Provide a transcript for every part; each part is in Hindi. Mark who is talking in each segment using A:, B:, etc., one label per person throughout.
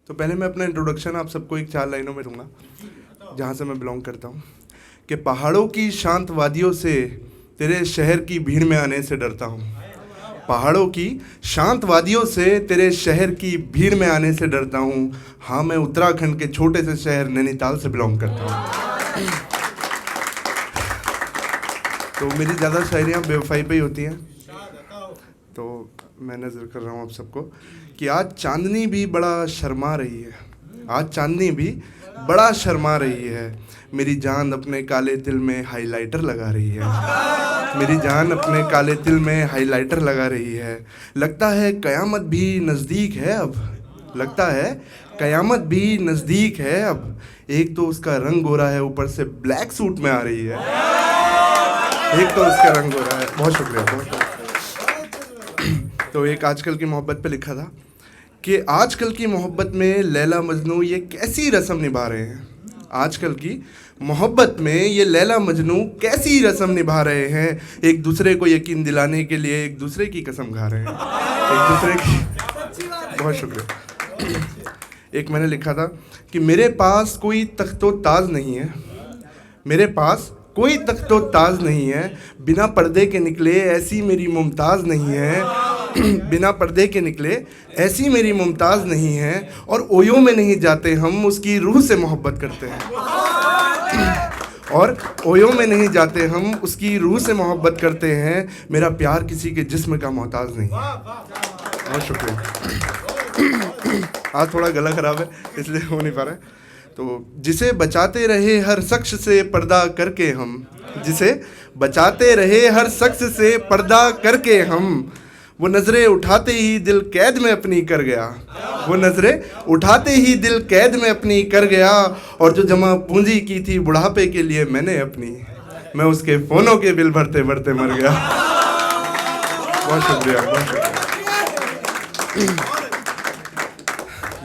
A: तो पहले मैं अपना इंट्रोडक्शन आप सबको एक 4 लाइनों में दूंगा, जहाँ से मैं बिलोंग करता हूँ। कि पहाड़ों की शांत वादियों से तेरे शहर की भीड़ में आने से डरता हूँ। पहाड़ों की शांत वादियों से तेरे शहर की भीड़ में आने से डरता हूँ। हाँ, मैं उत्तराखंड के छोटे से शहर नैनीताल से बिलोंग करता हूँ। तो मेरी ज़्यादा शायरियाँ बेवफाई पे ही होती हैं, तो मैं नज़र कर रहा हूँ आप सबको कि आज चांदनी भी बड़ा शर्मा रही है। आज चांदनी भी बड़ा शर्मा रही है। मेरी जान अपने काले तिल में हाइलाइटर लगा रही है। मेरी जान अपने काले तिल में हाइलाइटर लगा रही है। लगता है क़यामत भी नज़दीक है अब। लगता है क़यामत भी नज़दीक है अब। एक तो उसका रंग गोरा है, ऊपर से ब्लैक सूट में आ रही है। एक तो उसका रंग गोरा है। बहुत शुक्रिया, बहुत शुक्रिया। तो एक आजकल की मोहब्बत पे लिखा था कि आजकल की मोहब्बत में लैला मजनू ये कैसी रस्म निभा रहे हैं। आजकल की मोहब्बत में ये लैला मजनू कैसी रस्म निभा रहे हैं। एक दूसरे को यकीन दिलाने के लिए एक दूसरे की कसम खा रहे हैं। एक दूसरे की। बहुत शुक्रिया। एक मैंने लिखा था कि मेरे पास कोई तख्तो ताज नहीं है। मेरे पास कोई तख्तो ताज नहीं है। बिना पर्दे के निकले ऐसी मेरी मुमताज़ नहीं है। बिना पर्दे के निकले ऐसी मेरी मुमताज़ नहीं है। और ओयो में नहीं जाते हम, उसकी रूह से मोहब्बत करते हैं। और ओयो में नहीं जाते हम, उसकी रूह से मोहब्बत करते हैं। मेरा प्यार किसी के जिस्म का मोहताज नहीं है। बहुत शुक्रिया। आज थोड़ा गला ख़राब है इसलिए हो नहीं पा रहा है। तो जिसे बचाते रहे हर शख्स से पर्दा करके हम, जिसे बचाते रहे हर शख्स से पर्दा करके हम, वो नज़रें उठाते ही दिल कैद में अपनी कर गया। वो नज़रें उठाते ही दिल कैद में अपनी कर गया। और जो जमा पूंजी की थी बुढ़ापे के लिए मैंने अपनी, मैं उसके फ़ोनों के बिल भरते भरते मर गया। बहुत शुक्रिया, बहुत शुक्रिया।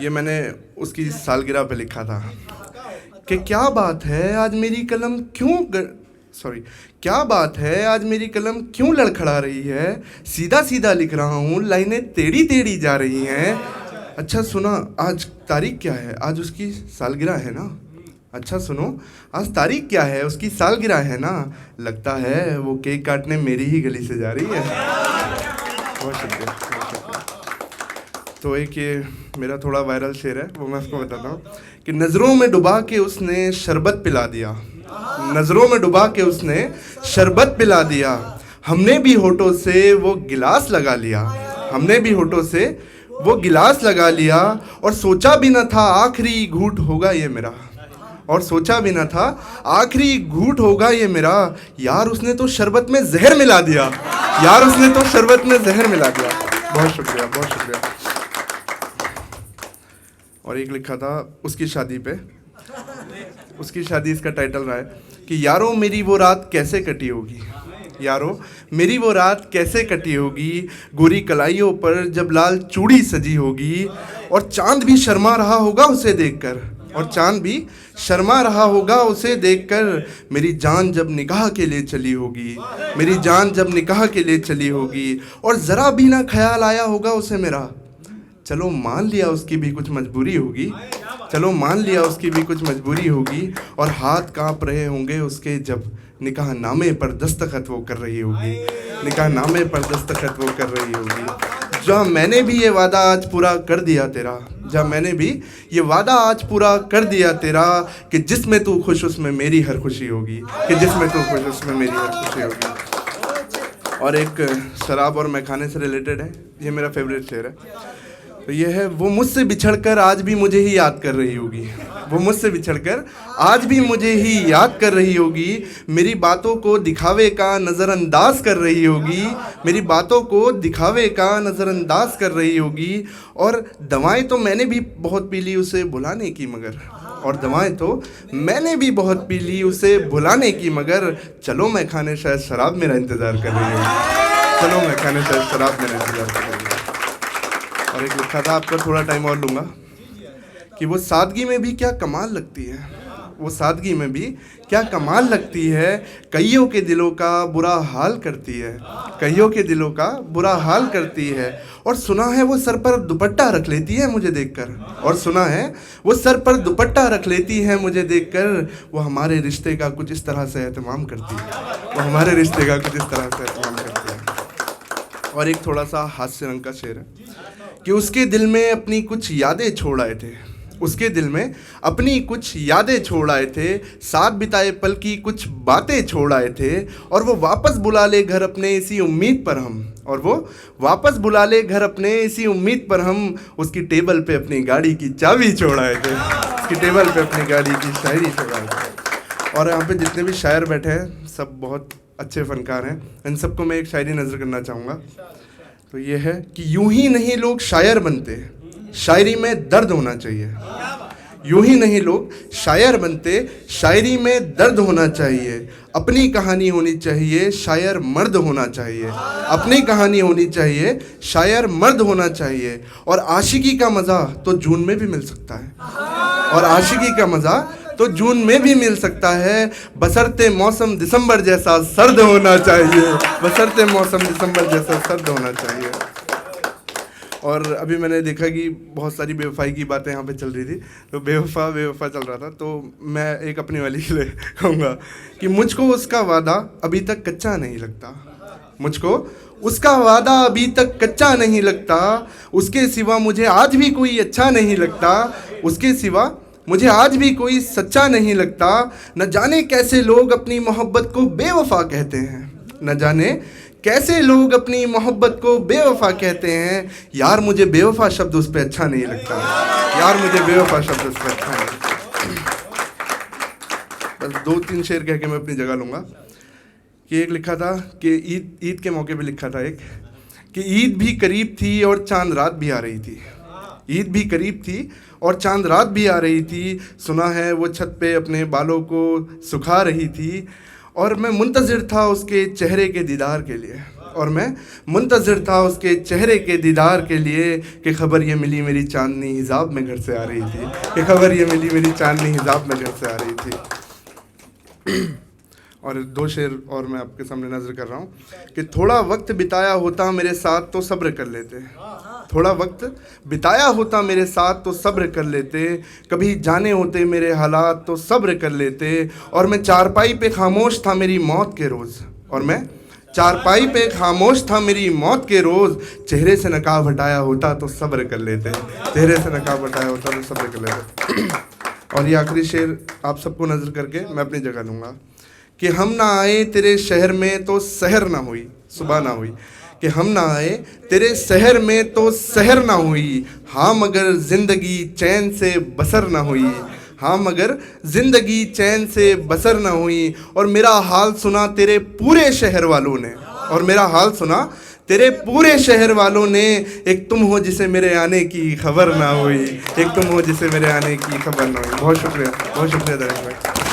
A: ये मैंने उसकी सालगिरह पे लिखा था कि क्या बात है आज मेरी कलम क्या बात है आज मेरी कलम क्यों लड़खड़ा रही है। सीधा सीधा लिख रहा हूँ, लाइनें टेढ़ी टेढ़ी जा रही हैं। अच्छा सुना, आज तारीख क्या है? आज उसकी सालगिरह है ना। अच्छा सुनो, आज तारीख क्या है? उसकी सालगिरह है ना। लगता है वो केक काटने मेरी ही गली से जा रही है। बहुत शुक्रिया, बहुत शुक्रिया। तो एक ये मेरा थोड़ा वायरल शेर है, वो मैं आपको बताता हूँ कि नज़रों में डुबा के उसने शरबत पिला दिया। नज़रों में डुबा के उसने शरबत पिला दिया। हमने भी होठों से वो गिलास लगा लिया। हमने भी होठों से वो गिलास लगा लिया। और सोचा भी न था आखिरी घूंट होगा ये मेरा। और सोचा भी न था आखिरी घूंट होगा ये मेरा। यार उसने तो शरबत में जहर मिला दिया। यार उसने तो शरबत में जहर मिला दिया। बहुत शुक्रिया, बहुत शुक्रिया। और एक लिखा था उसकी शादी पे, उसकी शादी, इसका टाइटल रहा है कि यारो मेरी वो रात कैसे कटी होगी। यारो मेरी वो रात कैसे कटी होगी। गोरी कलाइयों पर जब लाल चूड़ी सजी होगी। और चांद भी शर्मा रहा होगा उसे देखकर। और चांद भी शर्मा रहा होगा उसे देखकर। मेरी जान जब निकाह के लिए चली होगी। मेरी जान जब निकाह के लिए चली होगी। और ज़रा भी ना ख्याल आया होगा उसे मेरा। चलो मान लिया उसकी भी कुछ मजबूरी होगी। चलो मान लिया उसकी भी कुछ मजबूरी होगी। और हाथ कांप रहे होंगे उसके जब निकाह नामे पर दस्तखत वो कर रही होगी। निकाह नामे पर दस्तखत वो कर रही होगी। जहाँ मैंने भी ये वादा आज पूरा कर दिया तेरा। जहाँ मैंने भी ये वादा आज पूरा कर दिया तेरा कि जिसमें तू खुश उसमें मेरी हर खुशी होगी। कि जिसमें तू खुश उसमें मेरी हर खुशी होगी। और एक शराब और मैखाने से रिलेटेड है, ये मेरा फेवरेट शेर है। तो ये है, वो मुझसे बिछड़कर आज भी मुझे ही याद कर रही होगी। वो मुझसे बिछड़कर आज भी मुझे ही याद कर रही होगी। मेरी बातों को दिखावे का नज़रअंदाज कर रही होगी। मेरी बातों को दिखावे का नज़रअंदाज कर रही होगी। और दवाएं तो मैंने भी बहुत पी ली उसे भुलाने की मगर। और दवाएं तो मैंने भी बहुत पी ली उसे भुलाने की मगर। चलो मैं खाने शायद शराब मेरा इंतज़ार कर रही होगी। चलो मैं खाने शायद शराब मेरा इंतज़ार कर रही होगी। और एक लिखा था, आपका थोड़ा टाइम और लूँगा, कि वो सादगी में भी क्या कमाल लगती है। वो सादगी में भी क्या कमाल लगती है, कईयों के दिलों का बुरा हाल करती है, कईयों के दिलों का बुरा हाल करती है। और सुना है वो सर पर दुपट्टा रख लेती है मुझे देखकर, और सुना है वो सर पर दुपट्टा रख लेती है मुझे देखकर। वो हमारे रिश्ते का कुछ इस तरह से एहतमाम करती है, वो हमारे रिश्ते का कुछ इस तरह से एहतमाम करती है। और एक थोड़ा सा हास्य रंग का शेर है कि उसके दिल में अपनी कुछ यादें छोड़ आए थे, उसके दिल में अपनी कुछ यादें छोड़ आए थे, साथ बिताए पल की कुछ बातें छोड़ आए थे। और वो वापस बुला ले घर अपने इसी उम्मीद पर हम, और वो वापस बुला ले घर अपने इसी उम्मीद पर हम, उसकी टेबल पे अपनी गाड़ी की चाबी छोड़ आए थे, उसकी टेबल पे अपनी गाड़ी की शायरी छोड़ आए थे। और यहाँ पे जितने भी शायर बैठे हैं सब बहुत अच्छे फनकार हैं, इन सबको मैं एक शायरी नज़र करना चाहूँगा। तो ये है कि यूं ही नहीं लोग शायर बनते, शायरी में दर्द होना चाहिए। यूं ही नहीं लोग शायर बनते, शायरी में दर्द होना चाहिए। अपनी कहानी होनी चाहिए, शायर मर्द होना चाहिए। अपनी कहानी होनी चाहिए, शायर मर्द होना चाहिए। और आशिकी का मज़ा तो जून में भी मिल सकता है, और आशिकी का मज़ा तो जून में भी मिल सकता है। बसरते मौसम दिसंबर जैसा सर्द होना चाहिए, बसरते मौसम दिसंबर जैसा सर्द होना चाहिए। और अभी मैंने देखा कि बहुत सारी बेवफाई की बातें यहाँ पे चल रही थी, तो बेवफा चल रहा था, तो मैं एक अपनी वाली के लिए कहूँगा कि मुझको उसका वादा अभी तक कच्चा नहीं लगता, मुझको उसका वादा अभी तक कच्चा नहीं लगता। उसके सिवा मुझे आज भी कोई अच्छा नहीं लगता, उसके सिवा मुझे आज भी कोई सच्चा नहीं लगता। न जाने कैसे लोग अपनी मोहब्बत को बेवफा कहते हैं, न जाने कैसे लोग अपनी मोहब्बत को बेवफा कहते हैं। यार मुझे बेवफा शब्द उस पर अच्छा नहीं लगता, यार मुझे बेवफा शब्द उस पर अच्छा नहीं लगता। बस 2-3 शेर कह के मैं अपनी जगह लूँगा कि एक लिखा था कि ईद के मौके पे लिखा था एक कि ईद भी करीब थी और चांद रात भी आ रही थी, ईद भी करीब थी और चांद रात भी आ रही थी। सुना है वो छत पे अपने बालों को सुखा रही थी, और मैं मुंतज़िर था उसके चेहरे के दीदार के लिए, और मैं मुंतज़िर था उसके चेहरे के दीदार के लिए कि खबर ये मिली मेरी चांदनी हिजाब में घर से आ रही थी, कि खबर ये मिली मेरी चांदनी हिजाब में घर से आ रही थी। और 2 शेर और मैं आपके सामने नज़र कर रहा हूँ कि थोड़ा वक्त बिताया होता मेरे साथ तो सब्र कर लेते, थोड़ा वक्त बिताया होता मेरे साथ तो सब्र कर लेते। कभी जाने होते मेरे हालात तो सब्र कर लेते। और मैं चारपाई पे खामोश था मेरी मौत के रोज़, और मैं चारपाई पे खामोश था मेरी मौत के रोज़। चेहरे से नकाब हटाया होता तो सब्र कर लेते, चेहरे से नकाब हटाया होता तो सब्र कर लेते। और ये आखिरी शेर आप सबको नज़र करके मैं अपनी जगह लूँगा कि हम ना आए तेरे शहर में तो सहर ना हुई, सुबह ना हुई, कि हम ना आए तेरे शहर में तो सहर ना हुई। हाँ मगर ज़िंदगी चैन से बसर ना हुई, हाँ मगर ज़िंदगी चैन से बसर ना हुई। और मेरा हाल सुना तेरे पूरे शहर वालों ने, और मेरा हाल सुना तेरे पूरे शहर वालों ने। एक तुम हो जिसे मेरे आने की खबर ना हुई, एक तुम हो जिसे मेरे आने की खबर ना हुई। बहुत शुक्रिया दरेश भाई।